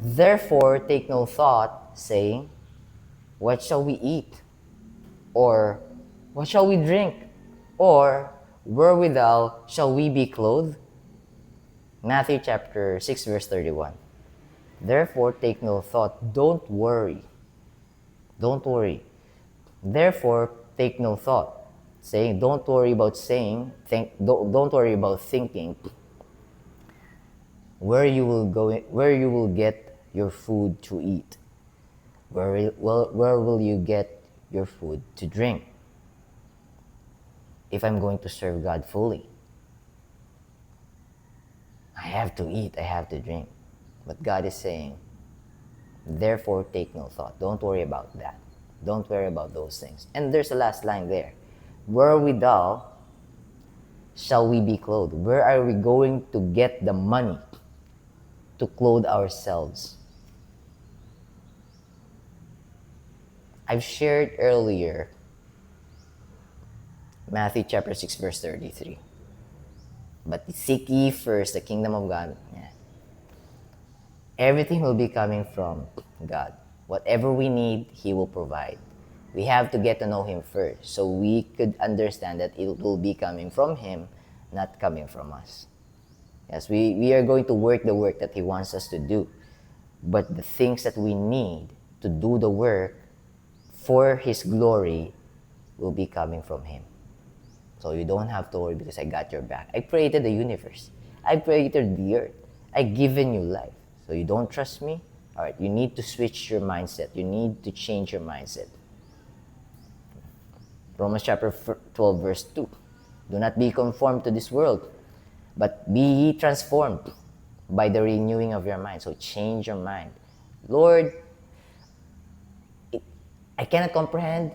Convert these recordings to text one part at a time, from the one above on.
Therefore, take no thought, saying, what shall we eat? Or, what shall we drink? Or, wherewithal shall we be clothed? Matthew chapter 6, verse 31. Therefore, take no thought. Don't worry. Don't worry. Therefore, take no thought. Saying, don't worry about don't worry about thinking where you will get your food to eat. Where will you get your food to drink? If I'm going to serve God fully, I have to eat, I have to drink. But God is saying, therefore take no thought. Don't worry about that. Don't worry about those things. And there's a last line there. Wherewithal shall we be clothed? Where are we going to get the money to clothe ourselves? I've shared earlier Matthew chapter 6 verse 33. But seek ye first the kingdom of God. Yeah. Everything will be coming from God. Whatever we need, He will provide. We have to get to know Him first so we could understand that it will be coming from Him, not coming from us. Yes, we are going to work the work that He wants us to do. But the things that we need to do the work for His glory will be coming from Him. So you don't have to worry because I got your back. I created the universe. I created the earth. I've given you life. So you don't trust me? Alright, you need to switch your mindset. You need to change your mindset. Romans chapter 12 verse 2. Do not be conformed to this world, but be ye transformed by the renewing of your mind. So change your mind. Lord, I cannot comprehend,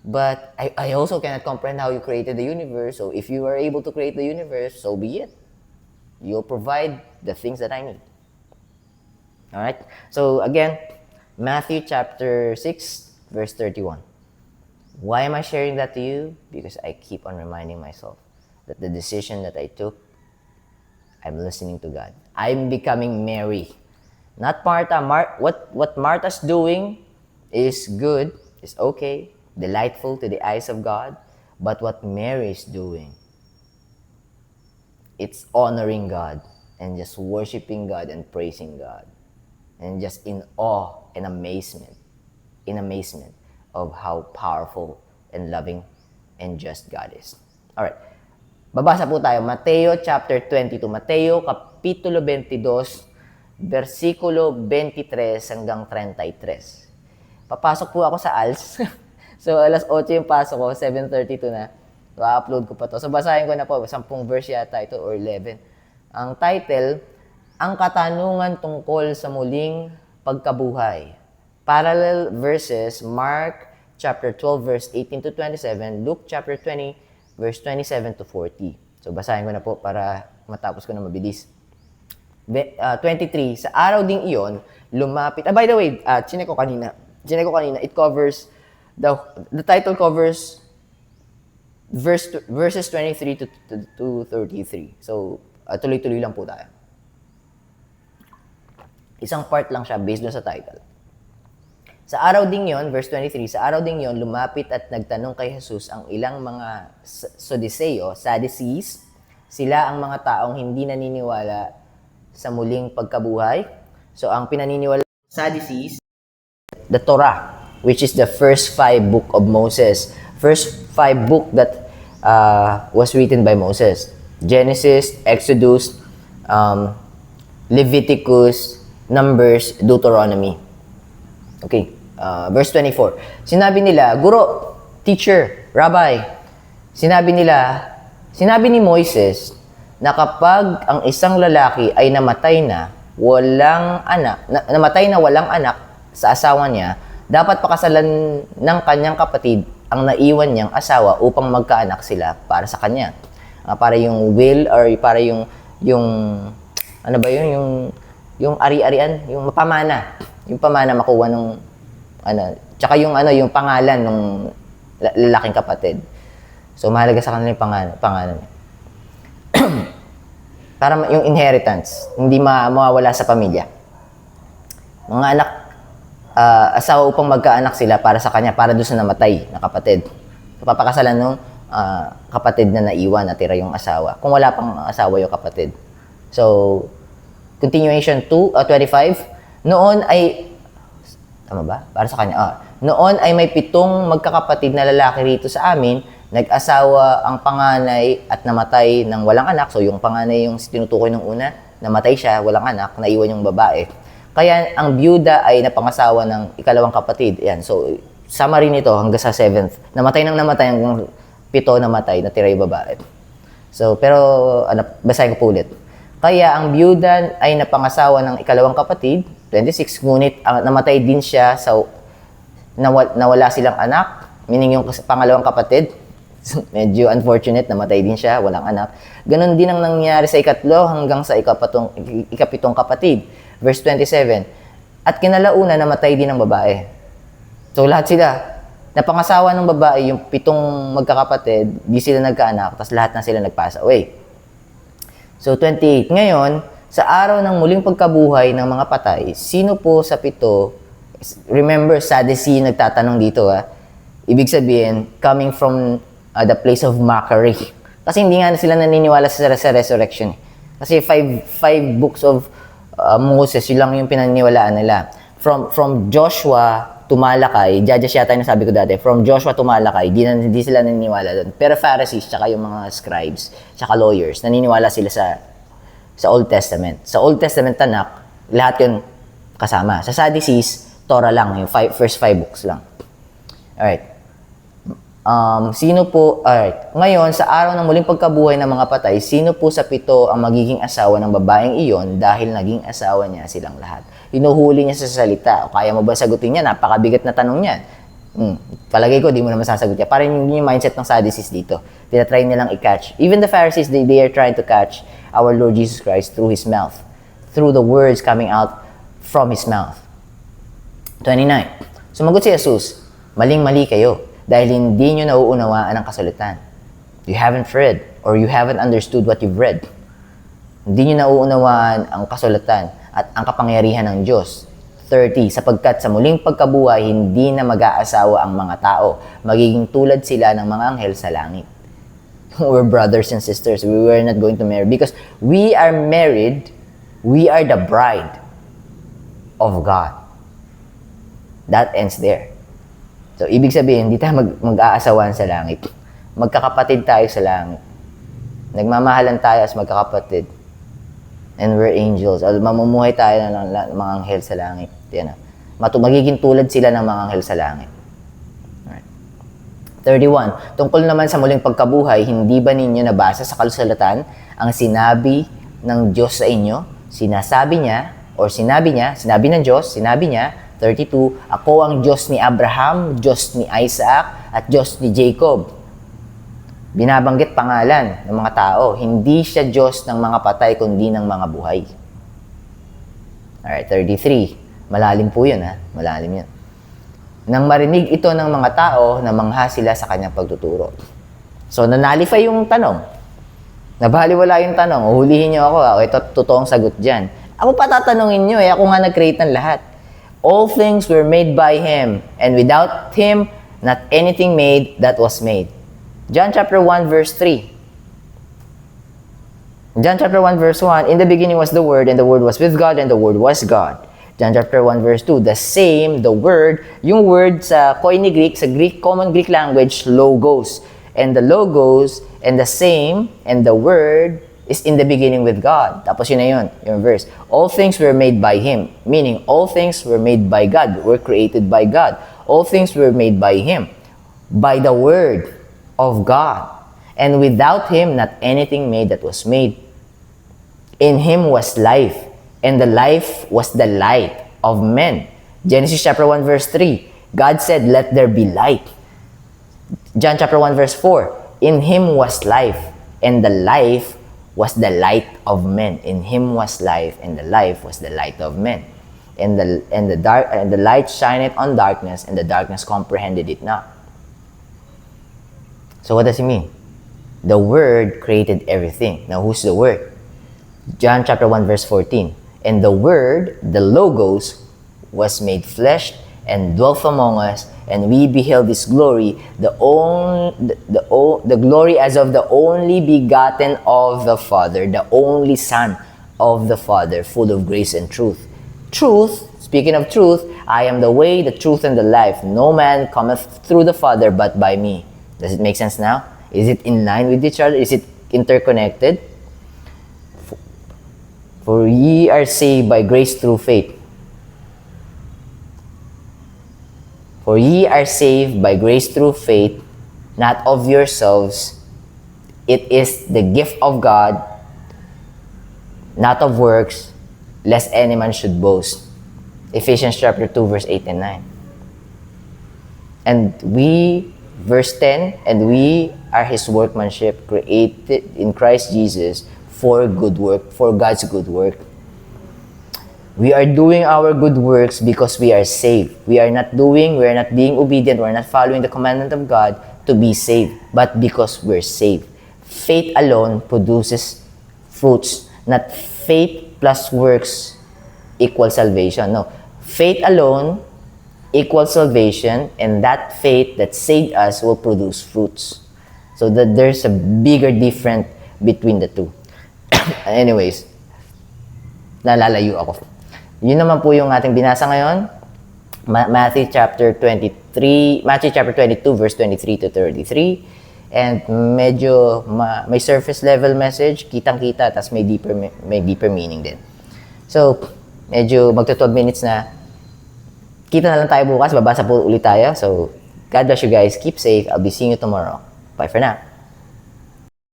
but I also cannot comprehend how you created the universe. So if you are able to create the universe, so be it. You'll provide the things that I need. Alright? So again, Matthew chapter 6, verse 31. Why am I sharing that to you? Because I keep on reminding myself that the decision that I took, I'm listening to God. I'm becoming Mary. Not Martha. What Martha's doing is good, is okay, delightful to the eyes of God. But what Mary is doing, it's honoring God and just worshiping God and praising God. And just in awe and amazement of how powerful and loving and just God is. Alright. Babasa po tayo. Mateo chapter 22. Mateo kapitulo 22, versikulo 23 hanggang 33. Papasok po ako sa ALS. So, alas 8 yung pasok ko, 7:32 na. So, upload ko pa to. So, basahin ko na po. 10 verse yata ito or 11. Ang title, ang katanungan tungkol sa muling pagkabuhay. Parallel verses, Mark chapter 12 verse 18 to 27, Luke chapter 20 verse 27 to 40. So basahin ko na po para matapos ko na mabilis. 23, sa araw ding iyon, lumapit. By the way, chinek ko kanina, it covers, the title covers verses 23 to 33. So, tuloy-tuloy lang po tayo. Isang part lang siya based dun sa title. Sa araw ding yon, verse 23, sa araw ding yon, lumapit at nagtanong kay Jesus ang ilang mga Sadducees. Sila ang mga taong hindi naniniwala sa muling pagkabuhay. So, ang pinaniniwala Sadducees, the Torah, which is the first 5 book of Moses. First 5 book that was written by Moses. Genesis, Exodus, Leviticus, Numbers, Deuteronomy. Okay, verse 24. Sinabi nila, Guro, teacher, rabbi, sinabi ni Moises na kapag ang isang lalaki ay namatay na walang anak sa asawa niya, dapat pakasalan ng kanyang kapatid ang naiwan niyang asawa upang magkaanak sila para sa kanya. Para yung will or para yung ano ba yun, yung ari-arian, yung pamana. Yung pamana makuha nung tsaka yung pangalan ng lalaking kapatid. So mahalaga sa kanila yung pangalan. Para yung inheritance, hindi mawawala sa pamilya. Mga anak, asawa upang magkaanak sila para sa kanya, para doon sa namatay na kapatid. So, papakasalan nung kapatid na naiwan, natira yung asawa. Kung wala pang asawa yung kapatid. So, continuation 25. Noon ay, tama ba? Para sa kanya. Noon ay may 7 magkakapatid na lalaki rito sa amin. Nag-asawa ang panganay at namatay ng walang anak. So, yung panganay yung tinutukoy ng una, namatay siya, walang anak, naiwan yung babae. Kaya ang byuda ay napangasawa ng ikalawang kapatid. Yan. So, summary nito hanggang sa 7th. Namatay hanggang 7 namatay, natira yung babae. So, pero, basahin ko po ulit. Kaya ang byuda ay napangasawa ng ikalawang kapatid, 26, ngunit namatay din siya sa nawala silang anak, meaning yung pangalawang kapatid, medyo unfortunate, namatay din siya, walang anak. Ganon din ang nangyari sa ikatlo hanggang sa ikapitong kapatid. Verse 27, at kinalauna namatay din ang babae. So lahat sila, napangasawa ng babae, yung 7 magkakapatid, di sila nagkaanak, tapos lahat na sila nag-pass away. So 28, ngayon, sa araw ng muling pagkabuhay ng mga patay, sino po sa 7, remember, Sadducee nagtatanong dito, ibig sabihin, coming from the place of mockery. Kasi hindi nga sila naniniwala sa resurrection. Kasi five books of Moses, yun lang yung pinaniniwalaan nila. From Joshua to Malakay, Judges yata yung sabi ko dati, from Joshua to Malakay, hindi sila naniniwala doon. Pero Pharisees, tsaka yung mga scribes, tsaka lawyers, naniniwala sila sa Old Testament. Sa Old Testament, Tanakh, lahat yun kasama. Sa Sadducees, Torah lang, yung first 5 books lang. Alright. Ngayon, sa araw ng muling pagkabuhay ng mga patay, sino po sa 7 ang magiging asawa ng babaeng iyon dahil naging asawa niya silang lahat? Hinuhuli niya sa salita. O kaya mo ba sagutin niya? Napakabigat na tanong niyan. Palagay ko, di mo naman sasagot niya. Parang yung mindset ng Sadducees dito. Tinatry nilang i-catch. Even the Pharisees, they are trying to catch our Lord Jesus Christ through His mouth. Through the words coming out from His mouth. 29. Sumagot si Jesus, maling-mali kayo dahil hindi nyo nauunawaan ang kasulatan. You haven't read or you haven't understood what you've read. Hindi nyo nauunawaan ang kasulatan at ang kapangyarihan ng Diyos. 30, sapagkat sa muling pagkabuhay, hindi na mag-aasawa ang mga tao. Magiging tulad sila ng mga anghel sa langit. We're brothers and sisters. We were not going to marry because we are married. We are the bride of God. That ends there. So, ibig sabihin, hindi tayo mag-aasawan sa langit. Magkakapatid tayo sa langit. Nagmamahalan tayo as magkakapatid. And we're angels. Mamumuhay tayo ng mga anghel sa langit. Yan. Magiging tulad sila ng mga anghel sa langit. Alright. 31. Tungkol naman sa muling pagkabuhay, hindi ba ninyo nabasa sa kasulatan ang sinabi ng Diyos sa inyo? Sinabi ng Diyos, sinabi niya, 32, ako ang Diyos ni Abraham, Diyos ni Isaac, at Diyos ni Jacob. Binabanggit pangalan ng mga tao. Hindi siya Diyos ng mga patay, kundi ng mga buhay. Alright, 33. Malalim po yun, Malalim yun. Nang marinig ito ng mga tao, namangha sila sa kanyang pagtuturo. So, nanalify yung tanong. Nabaliwala yung tanong. Uhulihin niyo ako. Ito, totoong sagot dyan. Ako pa tatanungin niyo, ako nga nag-create ng lahat. All things were made by Him, and without Him, not anything made that was made. John chapter 1, verse 3. John chapter 1, verse 1, in the beginning was the Word, and the Word was with God, and the Word was God. John chapter 1, verse 2, the same, the Word, yung word sa Koine Greek, sa common Greek language, logos. And the logos, and the same, and the Word, is in the beginning with God. Tapos yun na yun, yung verse. All things were made by Him. Meaning, all things were made by God. Were created by God. All things were made by Him. By the Word of God. And without Him, not anything made that was made. In Him was life. And the life was the light of men. Genesis chapter 1 verse 3. God said, let there be light. John chapter 1 verse 4. In Him was life. And the life was the light of men. In Him was life, and the life was the light of men. And the light shineth on darkness, and the darkness comprehended it not. So what does it mean? The Word created everything. Now who's the Word? John chapter 1 verse 14. And the Word, the Logos, was made flesh and dwelt among us, and we beheld his glory, the glory as of the only begotten of the Father, the only Son of the Father, full of grace and truth. Truth, speaking of truth, I am the way, the truth, and the life. No man cometh through the Father but by me. Does it make sense now? Is it in line with each other? Is it interconnected? For ye are saved by grace through faith. For ye are saved by grace through faith, not of yourselves. It is the gift of God, not of works, lest any man should boast. Ephesians chapter 2, verse 8 and 9. And we, verse 10, and we are his workmanship, created in Christ Jesus for good work, for God's good work. We are doing our good works because we are saved. We are not being obedient, we're not following the commandment of God to be saved, but because we're saved. Faith alone produces fruits, not faith plus works equals salvation. No, faith alone equals salvation, and that faith that saved us will produce fruits. So that there's a bigger difference between the two. Anyways, nalalayo ako. Yun naman po yung ating binasa ngayon. Matthew chapter 22, verse 23 to 33. And medyo may surface level message, kitang-kita, tas may deeper meaning din. So, medyo magto 12 minutes na. Kita na lang tayo bukas, babasa po ulit tayo. So, God bless you guys. Keep safe. I'll be seeing you tomorrow. Bye for now.